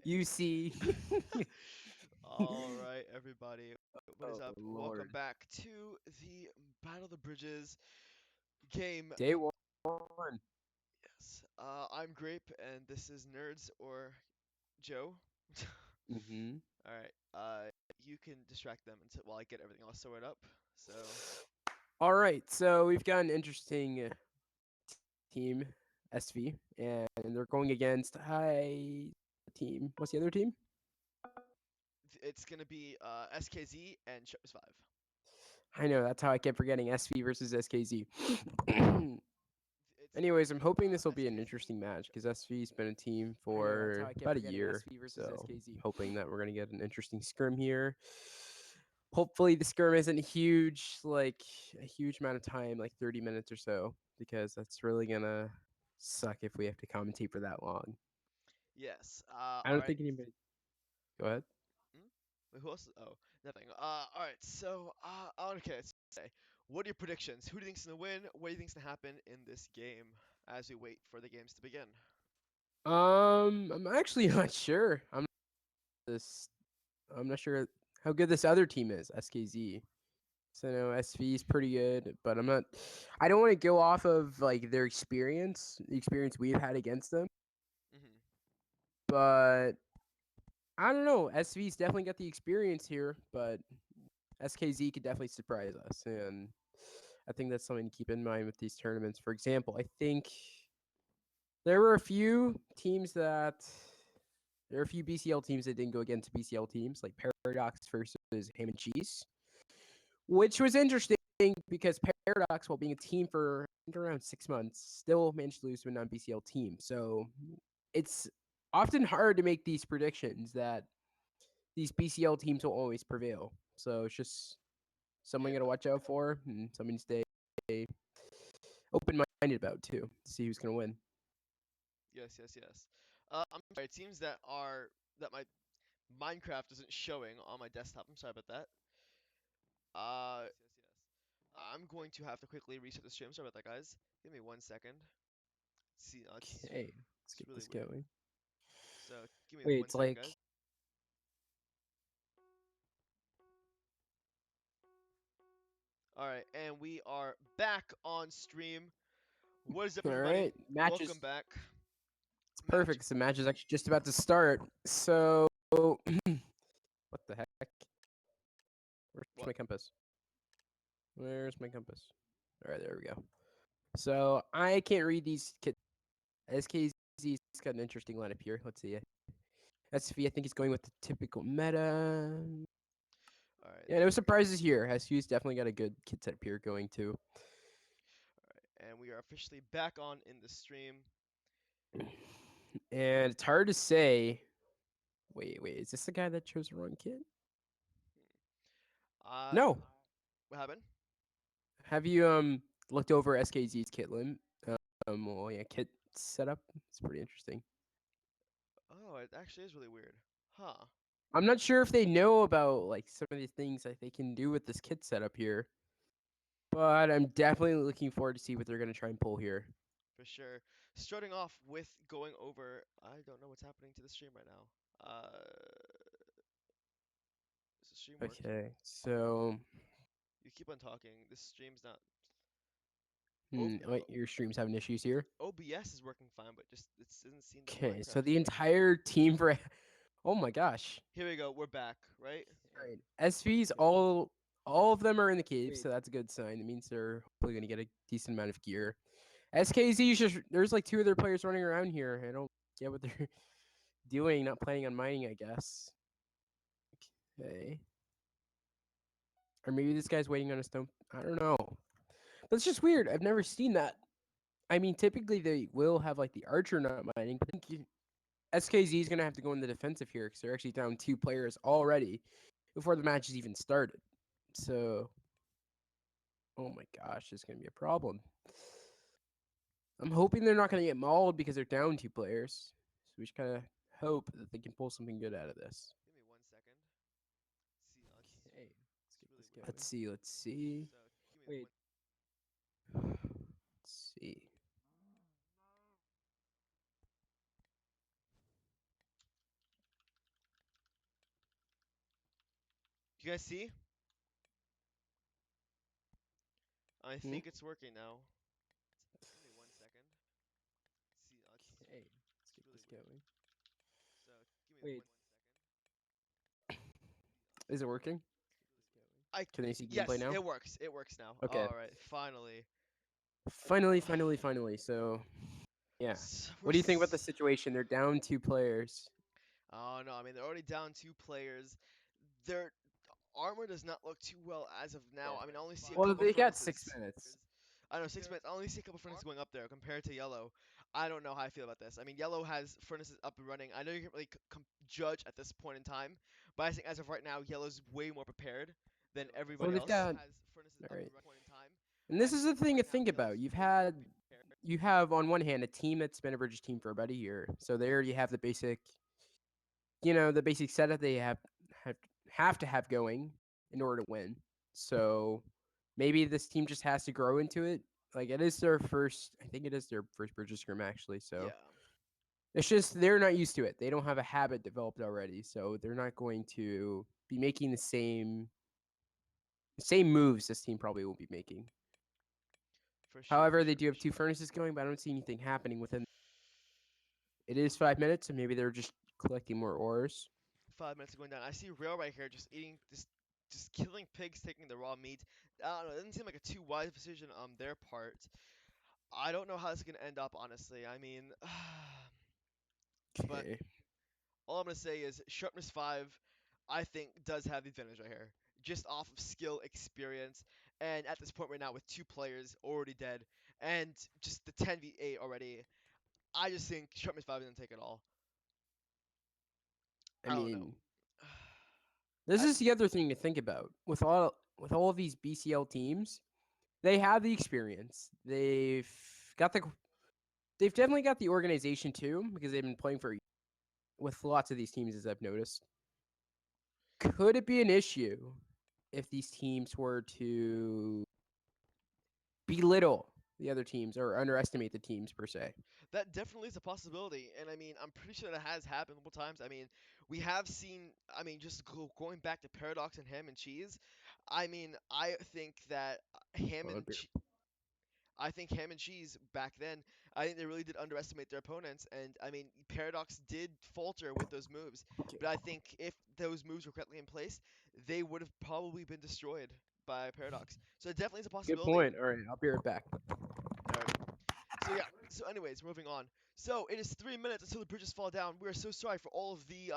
UC. All right, everybody. What is Oh up? Welcome Lord. back to the Battle of the Bridges game. Day one. Yes. I'm Grape, and this is Nerds or Joe. Mm-hmm. All right. You can distract them until while I get everything all sorted up. So, All right, so we've got an interesting team, SV, and they're going against high team. What's the other team? it's gonna be SKZ and Sharpness 5. I know that's how I kept forgetting SV versus SKZ. It's gonna Anyways, I'm be hoping this will be an SKZ interesting match and because SV's been a team I know, that's how for I kept about a forgetting year. SV versus So SKZ. hoping that we're gonna get an interesting scrim here. Hopefully the scrim isn't huge, like a huge amount of time, like 30 minutes or so, because that's really gonna suck if we have to commentate for that long. Yes. I All don't right. think anybody. Go ahead. Hmm? Wait, who else? Oh, nothing. All right. So, okay. Let's say, what are your predictions? Who do you think's gonna win? What do you think's gonna happen in this game as we wait for the games to begin? I'm actually not sure. This. I'm not sure how good this other team is, SKZ. So I know SV is pretty good, but I'm not. I don't want to go off of like their experience, the experience we've had against them. Hmm. But I don't know. SV's definitely got the experience here, but SKZ could definitely surprise us, and I think that's something to keep in mind with these tournaments. For example, I think there were a few teams that there are a few BCL teams that didn't go against BCL teams, like Paradox versus Ham and Cheese, which was interesting because Paradox, while being a team for I think around 6 months, still managed to lose to a non-BCL team. So it's often hard to make these predictions that these BCL teams will always prevail. So it's just something you got to Yeah. watch out for and something to stay open-minded about too to see who's going to win. Yes. Yes. Yes. I'm sorry. It seems that my Minecraft isn't showing on my desktop. I'm sorry about that. Yes. Yes. Yes. I'm going to have to quickly reset the stream. Sorry about that, guys. Give me 1 second. See, Okay, let's it's get really this weird. going. So give me Wait, one it's second, like guys. All right, and we are back on stream. What is up, all everybody? right, Welcome matches. back. It's Match. perfect. So match is actually just about to start. So what the heck? Where's my What? compass? Where's my compass? All right, there we go. So I can't read these kits. SKZ's got an interesting lineup here. Let's see. SV, I think he's going with the typical meta. All right, Yeah, there no we go. surprises here. SV's definitely got a good kit setup here going too. All right, and we are officially back on in the stream. And it's hard to say. Wait, is this the guy that chose the wrong kit? Uh, No. what happened? Have you looked over SKZ's kit limit? Well, yeah, kit setup. It's pretty interesting. Oh, it actually is really weird. Huh. I'm not sure if they know about like some of the things that they can do with this kit setup here, but I'm definitely looking forward to see what they're gonna try and pull here. For sure. Starting off with going over. I don't know what's happening to the stream right now. Is the stream working? Okay, so You keep on talking. This stream's not. Oh, wait, your stream's having issues here. OBS is working fine, but just it doesn't seem that Okay, so Minecraft is the working. entire team for oh my gosh, Here we go. We're back, right? all right, SVs all of them are in the cave, so that's a good sign. It means they're hopefully gonna get a decent amount of gear. SKZ just there's like two other players running around here. I don't get what they're doing, not planning on mining, I guess. Okay. Or maybe this guy's waiting on a stone. I don't know. That's just weird. I've never seen that. I mean, typically they will have like the archer not mining, but I think SKZ is gonna have to go in the defensive here because they're actually down two players already before the match has even started. So, oh my gosh, this is gonna be a problem. I'm hoping they're not gonna get mauled because they're down two players. So we just kind of hope that they can pull something good out of this. Give me 1 second. See, Okay, let's it's get really this weird. going. Let's see. Let's see. So give me Wait. one. Let's see. You guys see? I Hmm? think it's working now. Give me 1 second. See, Okay, let's it's get really this weird. going. So give me Wait, 1 second. is it working? I Can they see gameplay Yes, now? it works. It works now. Okay. All right, finally. Finally, finally, finally. So, yeah. We're What do you think about the situation? They're down 2 players. oh no, I mean they're already down 2 players. Their armor does not look too well as of now. Yeah. I mean I only see a Well, couple they got six furnaces. minutes. I know 6 minutes. I only see a couple furnaces going up there compared to yellow. I don't know how I feel about this. I mean yellow has furnaces up and running. I know you can't really judge at this point in time, but I think as of right now yellow's way more prepared than Well, everybody they've else. got. All right. And this is the thing to think about. You have on one hand a team that's been a British team for about a year, so they already have the basic, the basic setup they have have to have going in order to win. So maybe this team just has to grow into it. Like it is their first, I think it is their first British scrim actually. So Yeah, it's just they're not used to it. They don't have a habit developed already, so they're not going to be making the same moves this team probably will be making. for sure, for However, they sure, do for have two sure. furnaces going, but I don't see anything happening within. It is 5 minutes, and maybe they're just collecting more ores. 5 minutes going down. I see Rail right here just eating, just killing pigs, taking the raw meat. I don't know. It doesn't seem like a too wise decision on their part. I don't know how this is gonna end up, honestly. I mean, but Okay. all I'm gonna say is Sharpness 5, I think, does have the advantage right here, just off of skill, experience, and at this point right now with 2 players already dead and just the 10v8 already, I just think Sharpness 5 is gonna take it all. I I don't know. mean, this I, is the other thing to think about. With all of these BCL teams, they have the experience. Got the they've definitely got the organization too because they've been playing for with lots of these teams as I've noticed. Could it be an issue if these teams were to belittle the other teams or underestimate the teams per se? That definitely is a possibility, and I mean, I'm pretty sure that has happened multiple times. I mean, we have seen. I mean, just going back to Paradox and Ham and Cheese. I mean, Hold on, beer. I think Ham and Cheese back then. I think they really did underestimate their opponents, and I mean, Paradox did falter with those moves. Okay. But I think if those moves were correctly in place, they would have probably been destroyed by Paradox. So it definitely is a Good possibility. point. All right, I'll be right back. Alright. So yeah. So anyways, moving on. So it is 3 minutes until the bridges fall down. We are so sorry for all of the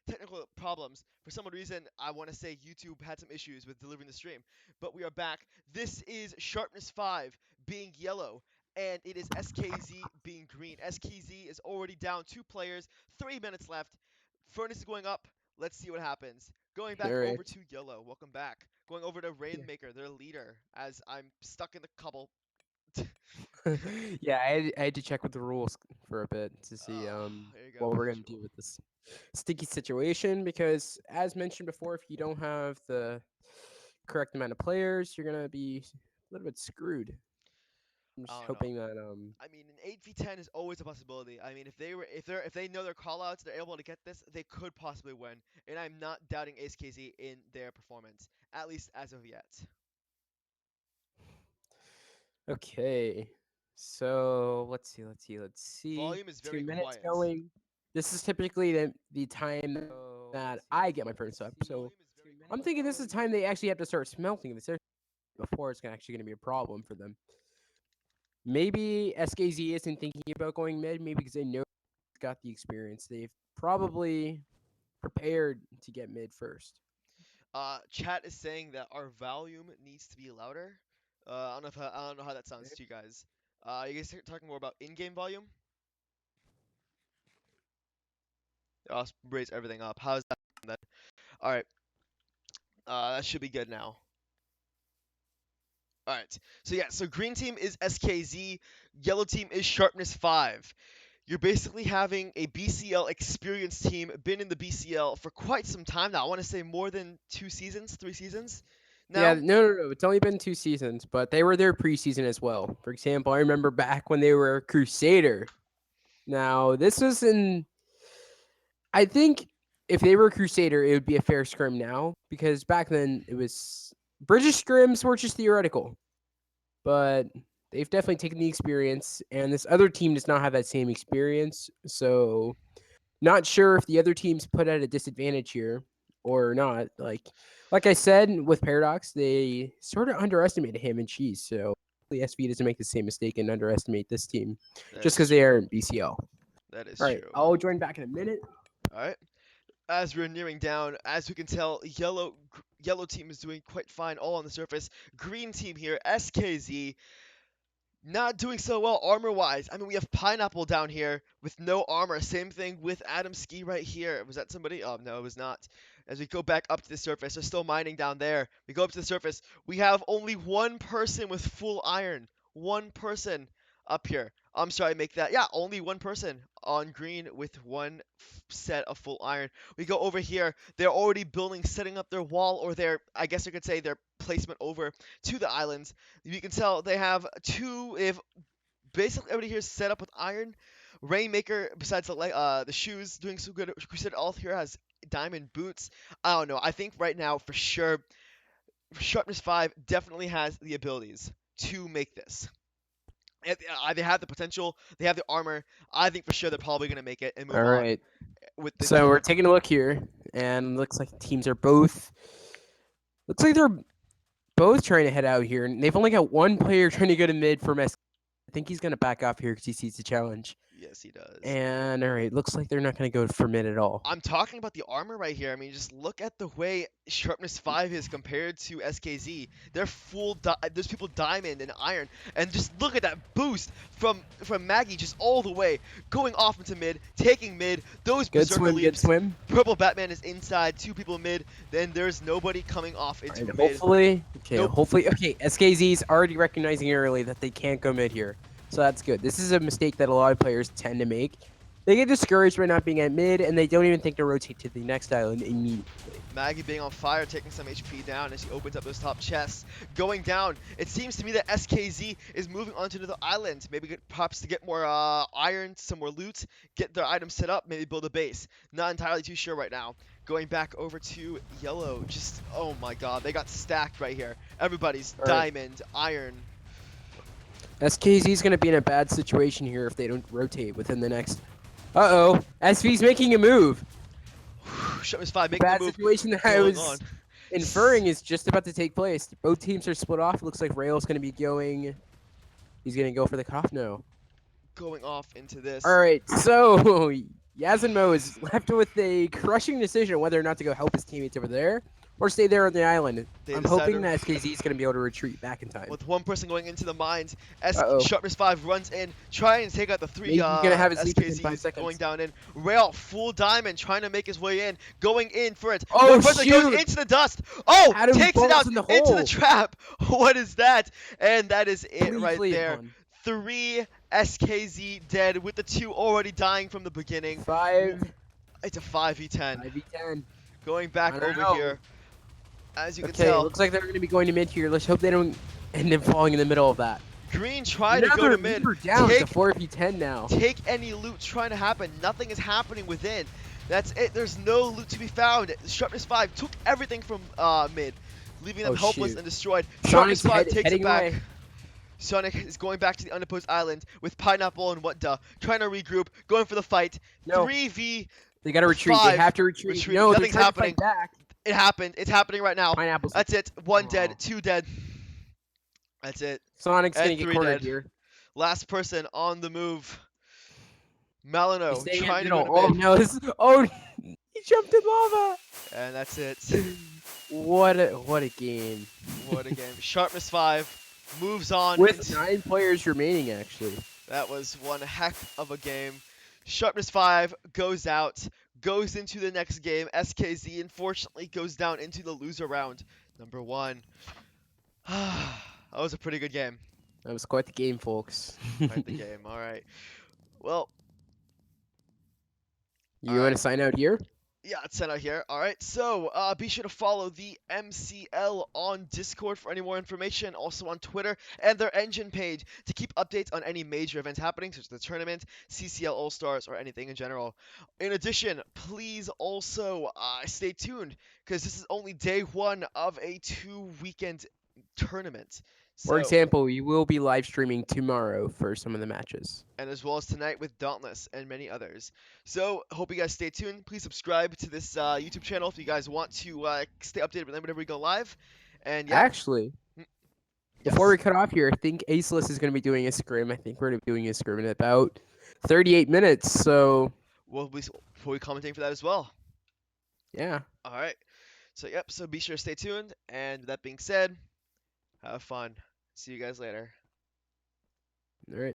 technical problems. For some reason, I want to say YouTube had some issues with delivering the stream, but we are back. This is Sharpness 5 being yellow, and it is SKZ being green. SKZ is already down 2 players. 3 minutes left. Furnace is going up. Let's see what happens. Going All back over right. to yellow. Welcome back. Going over to Rainmaker, their leader, as I'm stuck in the cobble. Yeah, I had to check with the rules for a bit to see There you go, what as we're gonna usual. do with this sticky situation because as mentioned before, if you don't have the correct amount of players, you're gonna be a little bit screwed. I'm just I don't know. hoping that I mean, an 8v10 is always a possibility. I mean, if they know their callouts, they're able to get this, they could possibly win. And I'm not doubting Ace KZ in their performance, at least as of yet. okay. So let's see. Volume is two very minutes quiet. going. This is typically the time that I get my furnace up. So I'm thinking this is the time they actually have to start smelting this before it's actually going to be a problem for them. Maybe SKZ isn't thinking about going mid, maybe because they know it's got the experience. They've probably prepared to get mid first. Chat is saying that our volume needs to be louder. I don't know how that sounds Okay. to you guys. You guys talking more about in-game volume? I'll raise everything up. How's that then? All right. That should be good now. All right. So yeah, so green team is SKZ, yellow team is Sharpness 5. You're basically having a BCL experienced team, been in the BCL for quite some time now. I want to say more than 2 seasons, 3 seasons Yeah, now. no. It's only been 2 seasons, but they were there preseason as well. For example, I remember back when they were Crusader. Now, this was in, I think. if they were Crusader, it would be a fair scrim now because back then it was British scrims were just theoretical, but they've definitely taken the experience, and this other team does not have that same experience. So, not sure if the other teams put at a disadvantage here or not. Like I said with Paradox, they sort of underestimated him and Cheese. So, hopefully SV doesn't make the same mistake and underestimate this team That just is because they are true. in BCL. That is All right, true. I'll join back in a minute. All right. As we're nearing down, as we can tell, yellow team is doing quite fine all on the surface. Green team here, SKZ, not doing so well armor-wise. I mean, we have Pineapple down here with no armor. Same thing with Adam Ski right here. Was that somebody? Oh, no, it was not. As we go back up to the surface, they're still mining down there. We go up to the surface. We have only one person with full iron. One person up here. I'm sorry, make that. Yeah, only one person on green with one set of full iron. We go over here. They're already building, setting up their wall, or their, I guess you could say, their placement over to the islands. You can tell they have two. If basically everybody here is set up with iron. Rainmaker, besides the shoes, doing so good. Crusader all here has diamond boots. I don't know. I think right now for sure, Sharpness 5 definitely has the abilities to make this. They have the potential. They have the armor. I think for sure they're probably gonna make it and All move on right. with the So team. we're taking a look here, and looks like the teams are both. Looks like they're both trying to head out here, and they've only got one player trying to go to mid from S. I think he's going to back off here because he sees the challenge. Yes, he does. And all right, looks like they're not going to go for mid at all. I'm talking about the armor right here. I mean, just look at the way Sharpness 5 is compared to SKZ. They're there's people diamond and iron, and just look at that boost from Maggie just all the way, going off into mid, taking mid, those Good berserker swim, good leaps. swim. Purple Batman is inside, two people mid, then there's nobody coming off All into right, mid. hopefully, okay, Nope. okay. SKZ's already recognizing early that they can't go mid here, so that's good. This is a mistake that a lot of players tend to make. They get discouraged by not being at mid, and they don't even think to rotate to the next island immediately. Maggie being on fire, taking some HP down as she opens up those top chests. Going down, it seems to me that SKZ is moving on to another island. Maybe perhaps to get more iron, some more loot, get their items set up, maybe build a base. Not entirely too sure right now. Going back over to yellow, just, oh my god, they got stacked right here. Everybody's All right. diamond, iron. SKZ's going to be in a bad situation here if they don't rotate within the next. Uh-oh, SV's making a move. Sharpness 5 The making bad the move. situation that I Going was on. inferring is just about to take place. Both teams are split off. It looks like Rail's going to be going. He's going to go for the cutoff now. Going off into this. All right, so Yazinmo is left with a crushing decision whether or not to go help his teammates over there or stay there on the island. They I'm decided hoping that SKZ is going to be able to retreat back in time. with one person going into the mines, Uh-oh. Sharpness 5 runs in, trying to take out the three Maybe he's going to have his leap within 5 SKZs seconds. going down in. Rail, full diamond, trying to make his way in, going in for it. Oh, one person goes shoot! into the dust. Oh, Adam takes it falls out in the into the hole. trap. What is that? And that is it Please right leave there. one. 3 SKZ dead with the 2 already dying from the beginning. 5. It's a 5v10. 5v10. Going back I don't over know. here. As you can Okay, tell, looks like they're going to be going to mid here. Let's hope they don't end up falling in the middle of that. Green trying to go to mid. We're down Take to 4v10 now. Take any loot trying to happen. Nothing is happening within. That's it. There's no loot to be found. Sharpness 5 took everything from mid, leaving them helpless and destroyed. Sharpness 5 takes it back. Away. Sonic is going back to the unopposed island with Pineapple and what trying to regroup, going for the fight. No. 3v. They got to retreat. They have to retreat. Retreat. No, Nothing's they're trying happening. to fight back. It happened. It's happening right now. Pineapple's. That's it. 1 dead, Oh. 2 dead. That's it. Sonic's And going to get 3 cornered dead. here. Last person on the move. Malino He's staying trying in to the go middle. to Oh mid. no! Oh, he jumped in lava. And that's it. What a game. What a game. Sharpness 5 moves on. With 9 players remaining, actually. That was one heck of a game. Sharpness 5 goes out, goes into the next game. SKZ unfortunately goes down into the loser round. Number 1. That was a pretty good game. That was quite the game, folks. Quite the game. All right. Well, You want to sign out here? Yeah, it's sent out here. All right, so be sure to follow the MCL on Discord for any more information. Also on Twitter and their engine page to keep updates on any major events happening, such as the tournament, CCL All Stars, or anything in general. In addition, please also stay tuned because this is only day one of a 2 weekend tournament. For So, example, we will be live streaming tomorrow for some of the matches. and as well as tonight with Dauntless and many others. So, hope you guys stay tuned. Please subscribe to this YouTube channel if you guys want to stay updated whenever we go live. And yeah, Actually, mm, before we yes, cut off here, I think Aceless is going to be doing a scrim. I think we're going to be doing a scrim in about 38 minutes. So, we'll be commenting for that as well. yeah. All right. So, yep. So be sure to stay tuned. And with that being said, have fun. See you guys later. All right.